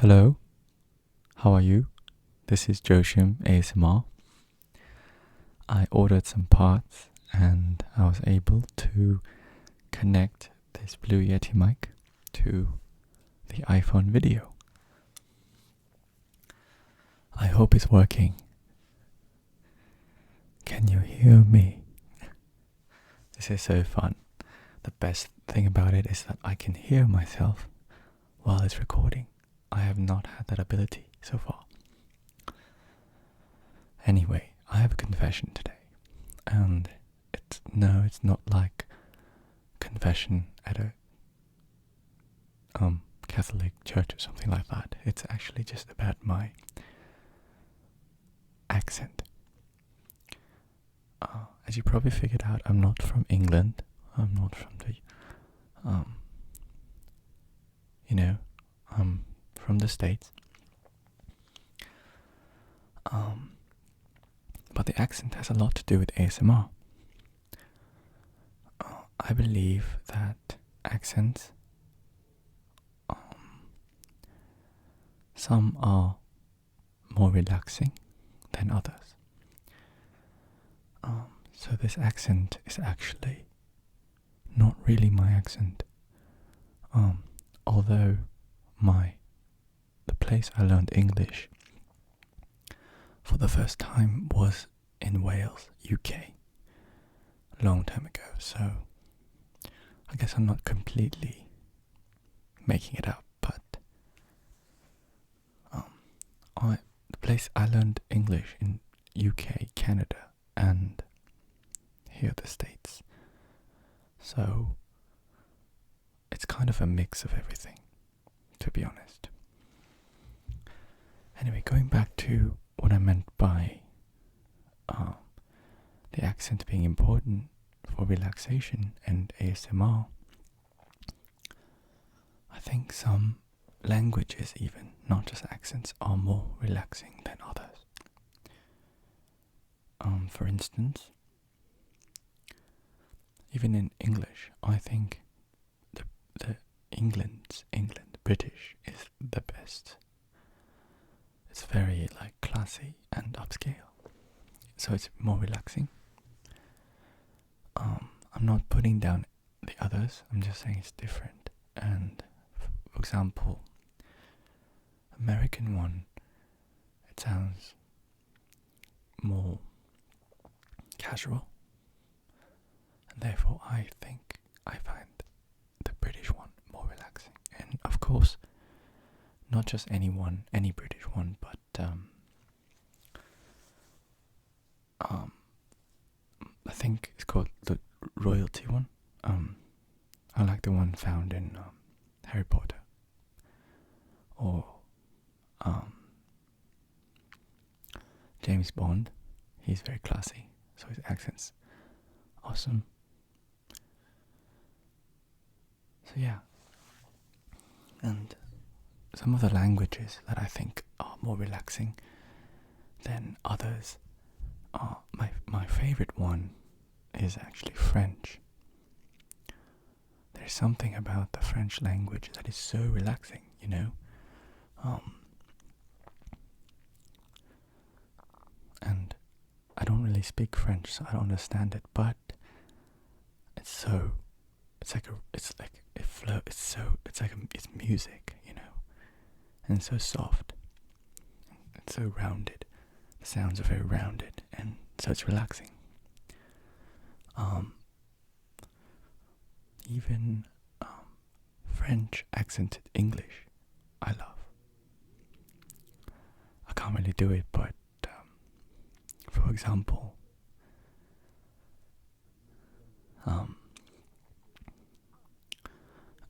Hello, how are you? This is Joshim ASMR. I ordered some parts and I was able to connect this Blue Yeti mic to the iPhone video. I hope it's working. Can you hear me? This is so fun. The best thing about it is that I can hear myself while it's recording. I have not had that ability so far. Anyway, I have a confession today. And it's not like confession at a Catholic church or something like that. It's actually just about my accent. As you probably figured out, I'm not from England. I'm not from the, I'm from the States. But the accent has a lot to do with ASMR. I believe that accents, some are more relaxing than others. So this accent is actually not really my accent. Although the place I learned English for the first time was in Wales, UK, a long time ago. So I guess I'm not completely making it up, but the place I learned English in UK, Canada, and here the States. So it's kind of a mix of everything, to be honest. Anyway, going back to what I meant by the accent being important for relaxation and ASMR, I think some languages, even not just accents, are more relaxing than others. For instance, even in English, I think the England, British is the best. It's very classy and upscale, so it's more relaxing. I'm not putting down the others, I'm just saying it's different. And for example, American one, it sounds more casual, and therefore I think I find the British one more relaxing. And of course, not just any British one, but I think it's called the royalty one. I like the one found in Harry Potter, or James Bond. He's very classy, so his accent's awesome. So yeah, and some of the languages that I think are more relaxing than others are my favorite one is actually French. There's something about the French language that is so relaxing, and I don't really speak French, so I don't understand it, but it's music, and it's so soft, it's so rounded. The sounds are very rounded, and so it's relaxing. Even French accented English, I love. I can't really do it, but for example,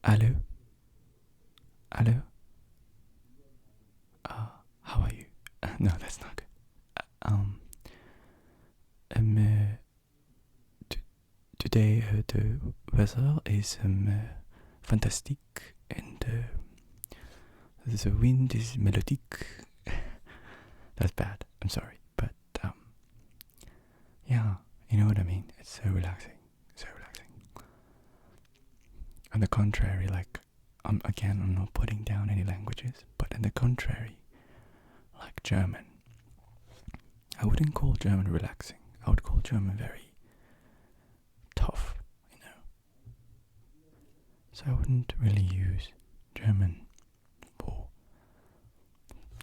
hello, how are you? No, that's not good. Today the weather is fantastic, and the wind is melodic. That's bad, I'm sorry, but yeah, you know what I mean. It's so relaxing, so relaxing. On the contrary, I'm not putting down any languages. languages, but in the contrary, like German, I wouldn't call German relaxing. I would call German very tough, you know. So I wouldn't really use German for,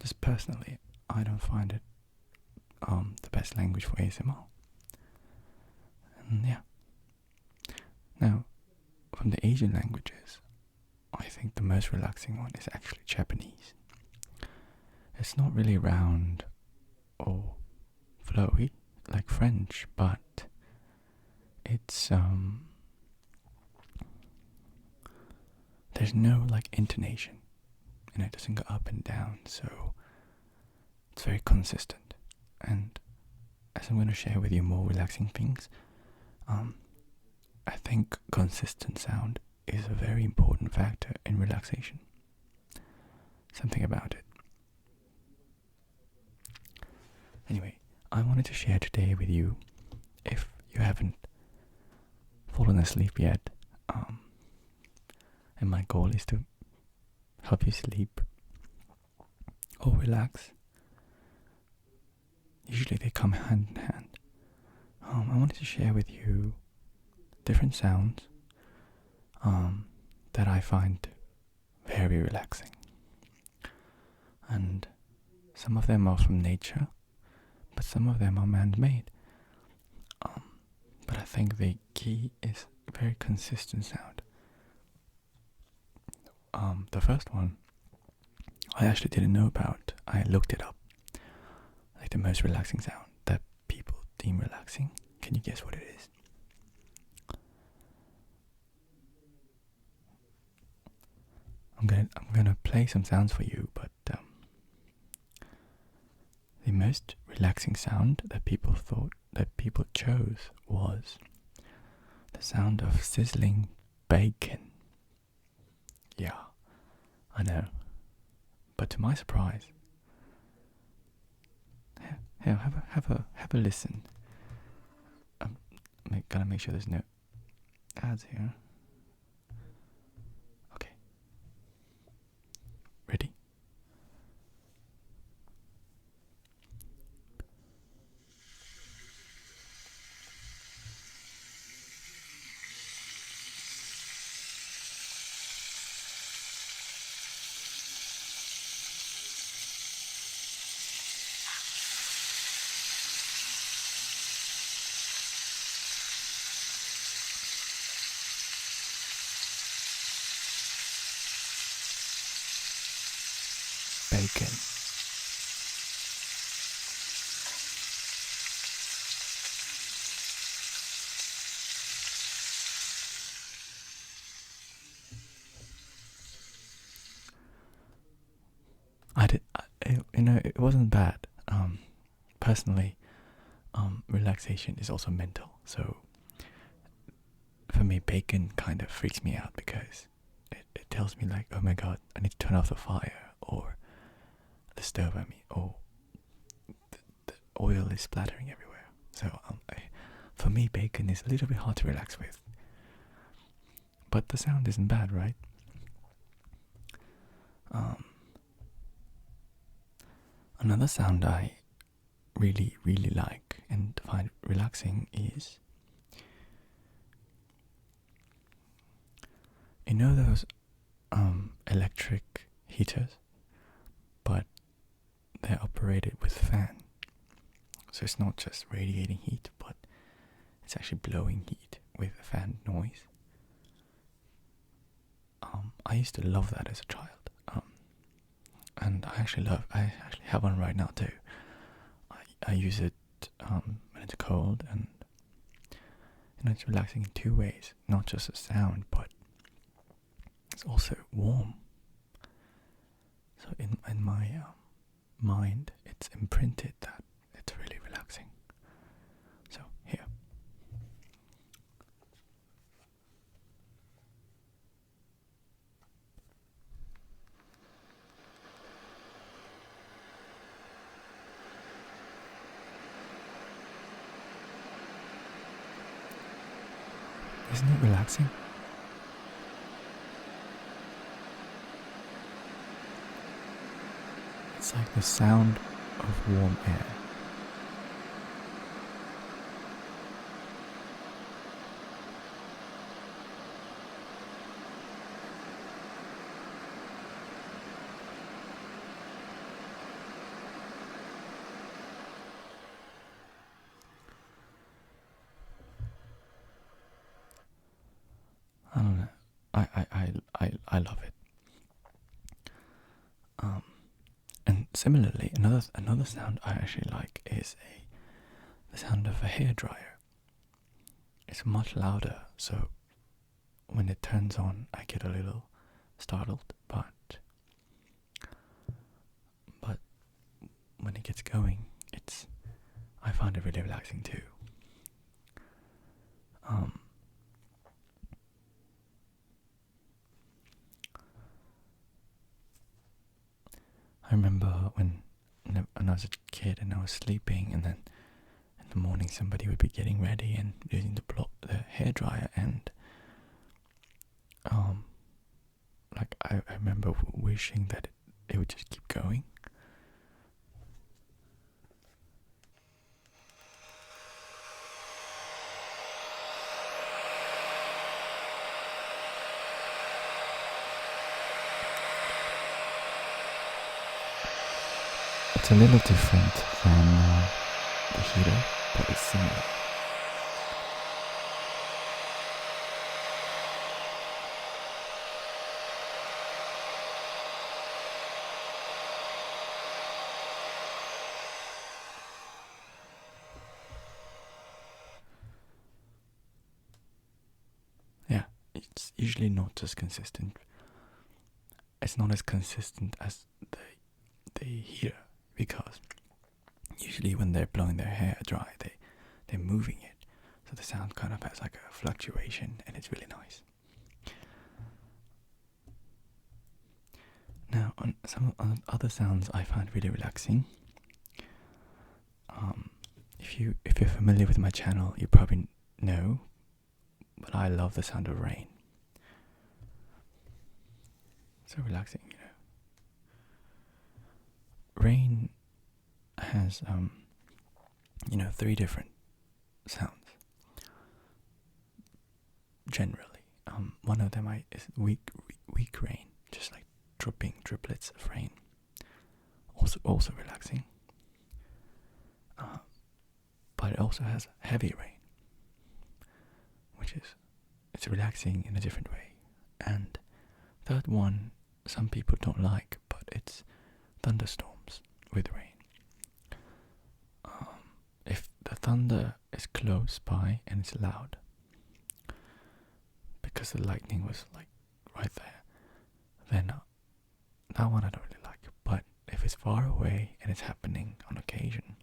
just personally, I don't find it the best language for ASMR. And yeah. Now, from the Asian languages, I think the most relaxing one is actually Japanese. It's not really round or flowy like French, but it's there's no like intonation, and it doesn't go up and down, so it's very consistent. And as I'm going to share with you more relaxing things, I think consistent sound is a very important factor in relaxation. Something about it. Anyway, I wanted to share today with you, if you haven't fallen asleep yet, and my goal is to help you sleep or relax. Usually they come hand in hand. I wanted to share with you different sounds that I find very relaxing. And some of them are from nature, but some of them are man-made. But I think the key is very consistent sound. The first one I actually didn't know about. I looked it up. Like the most relaxing sound that people deem relaxing. Can you guess what it is? I'm gonna play some sounds for you, but the most relaxing sound that people chose was the sound of sizzling bacon. Yeah, I know. But to my surprise, here, have a listen. Gotta make sure there's no ads here. Okay. Ready? Bacon. It wasn't bad. Personally, relaxation is also mental. So for me, bacon kind of freaks me out because it tells me like, oh my god, I need to turn off the fire, or the stove, or the oil is splattering everywhere. So for me, bacon is a little bit hard to relax with. But the sound isn't bad, right? Another sound I really, really like and find relaxing is, you know those electric heaters, but they're operated with fan. So it's not just radiating heat, but it's actually blowing heat with a fan noise. I used to love that as a child. And I actually have one right now too. I use it when it's cold, and it's relaxing in two ways. Not just the sound, but it's also warm. So in my mind, it's imprinted that it's really relaxing. So here. Isn't it relaxing? It's like the sound of warm air. I don't know. I love it. And similarly, another sound I actually like is the sound of a hairdryer. It's much louder, so when it turns on, I get a little startled. But when it gets going, I find it really relaxing too. I remember when I was a kid and I was sleeping, and then in the morning somebody would be getting ready and using the hairdryer, and like I remember wishing that it would just keep going. It's a little different than the heater, but it's similar. Yeah, it's usually not as consistent. It's not as consistent as the heater, because usually when they're blowing their hair dry, they're moving it, so the sound kind of has like a fluctuation, and it's really nice. Now, on some other sounds I find really relaxing. If you're familiar with my channel, you probably know, but I love the sound of rain. So relaxing, you know. Rain has three different sounds. Generally, one of them is weak rain, just like dropping driplets of rain. Also relaxing. But it also has heavy rain, it's relaxing in a different way. And third one, some people don't like, but it's thunderstorms with rain. If the thunder is close by and it's loud, because the lightning was like right there, then that one I don't really like. But if it's far away and it's happening on occasion,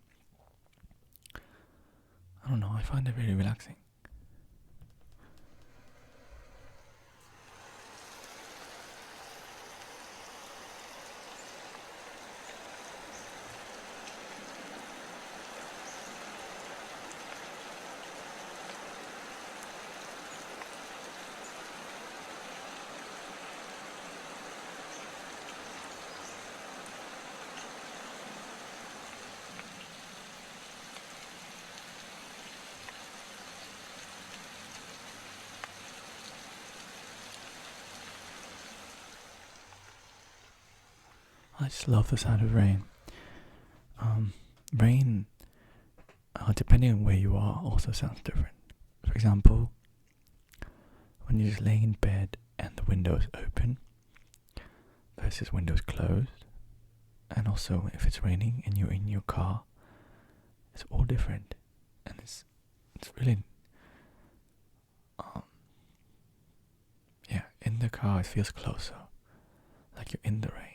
I don't know, I find it really relaxing. I just love the sound of rain. Rain, depending on where you are, also sounds different. For example, when you're just laying in bed and the window is open versus windows closed, and also if it's raining and you're in your car, it's all different, and it's really in the car it feels closer, like you're in the rain.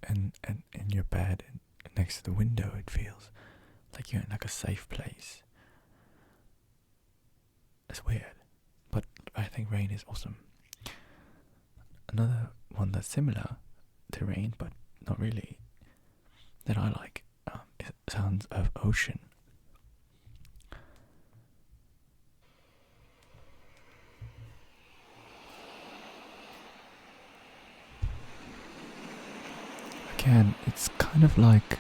And in your bed next to the window, it feels like you're in like a safe place. It's weird, but I think rain is awesome. Another one that's similar to rain, but not really, that I like, is sounds of ocean. again, it's kind of like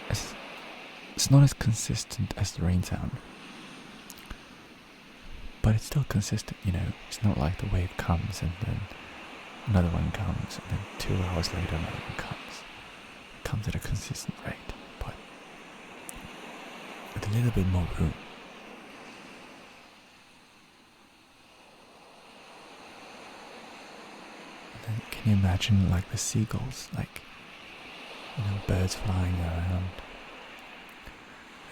it's not as consistent as the rain sound, but it's still consistent. It's not like the wave comes and then another one comes and then 2 hours later another one comes. It comes at a consistent rate, but with a little bit more room. And then can you imagine like the seagulls, like birds flying around,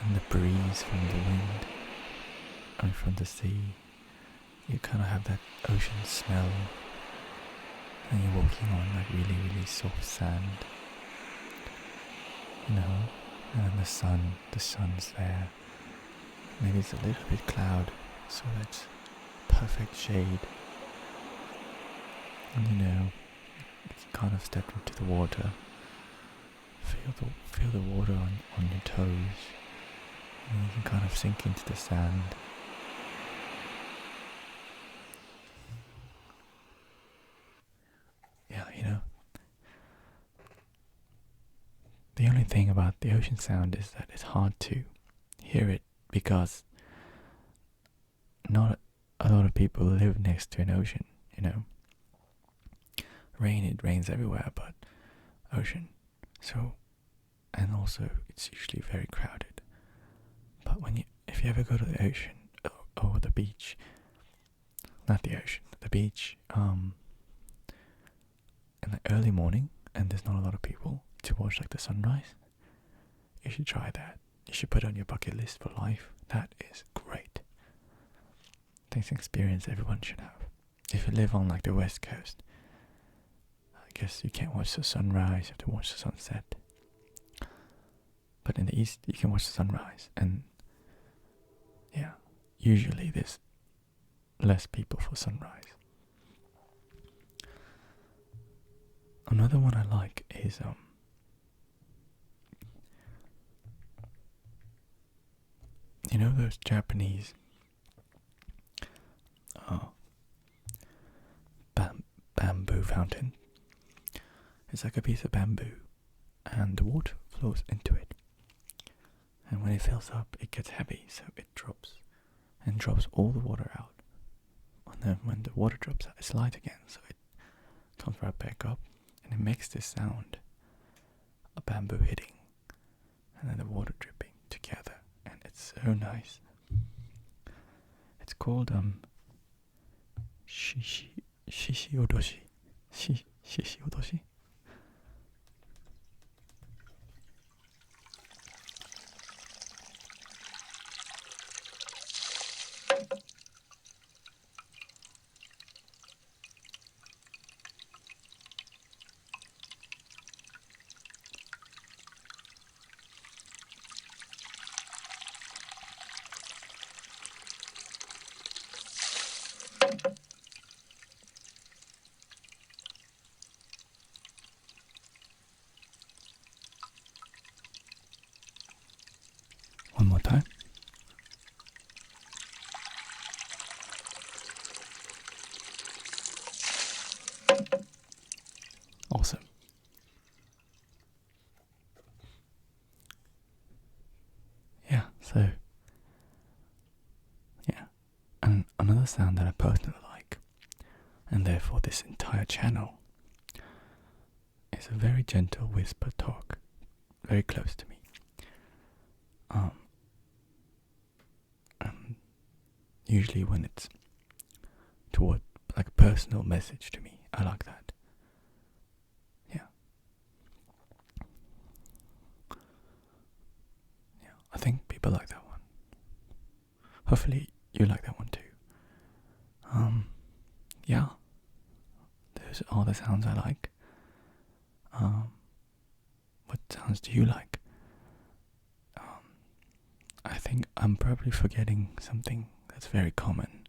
and the breeze from the wind and from the sea? You kind of have that ocean smell, and you're walking on like really, really soft sand, and then the sun's there. Maybe it's a little bit cloud, so that's perfect shade. And you can kind of step into the water, feel the water on your toes, and you can kind of sink into the sand. Yeah, the only thing about the ocean sound is that it's hard to hear it because not a lot of people live next to an ocean. It rains everywhere, but ocean. So, and also it's usually very crowded. But if you ever go to the ocean or the beach, not the ocean, the beach, in the early morning, and there's not a lot of people to watch like the sunrise, you should try that. You should put it on your bucket list for life. That is great. That's an experience everyone should have. If you live on like the west coast, I guess you can't watch the sunrise, you have to watch the sunset. But in the east, you can watch the sunrise, and yeah, usually there's less people for sunrise. Another one I like is those Japanese bamboo fountain. It's like a piece of bamboo, and the water flows into it. And when it fills up, it gets heavy, so it drops all the water out. And then when the water drops out, it's light again, so it comes right back up, and it makes this sound, a bamboo hitting, and then the water dripping together, and it's so nice. It's called shishi odoshi. Shishi odoshi. One more time. Awesome. And another sound that I personally like, and therefore this entire channel, is a very gentle whisper talk, very close to me. Usually when it's toward like a personal message to me, I like that. Yeah, I think people like that one. Hopefully you like that one too. Yeah, those are the sounds I like. What sounds do you like? I think I'm probably forgetting something that's very common,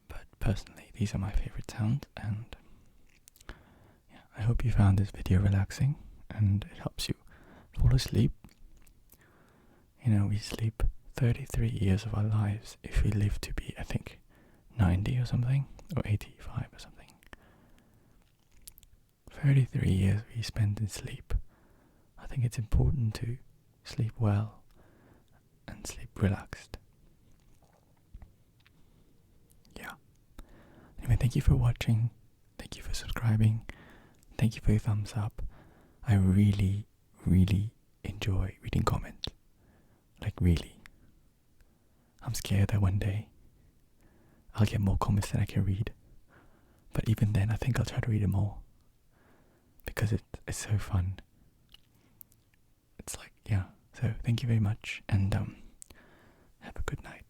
but personally these are my favorite sounds, and yeah, I hope you found this video relaxing and it helps you fall asleep. We sleep 33 years of our lives if we live to be, I think, 90 or something, or 85 or something. 33 years we spend in sleep. I think it's important to sleep well and sleep relaxed. Yeah. Anyway, thank you for watching. Thank you for subscribing. Thank you for your thumbs up. I really, really enjoy reading comments. Like, really. I'm scared that one day I'll get more comments than I can read. But even then, I think I'll try to read them all. Because it's so fun. It's like, yeah. So, thank you very much. And have a good night.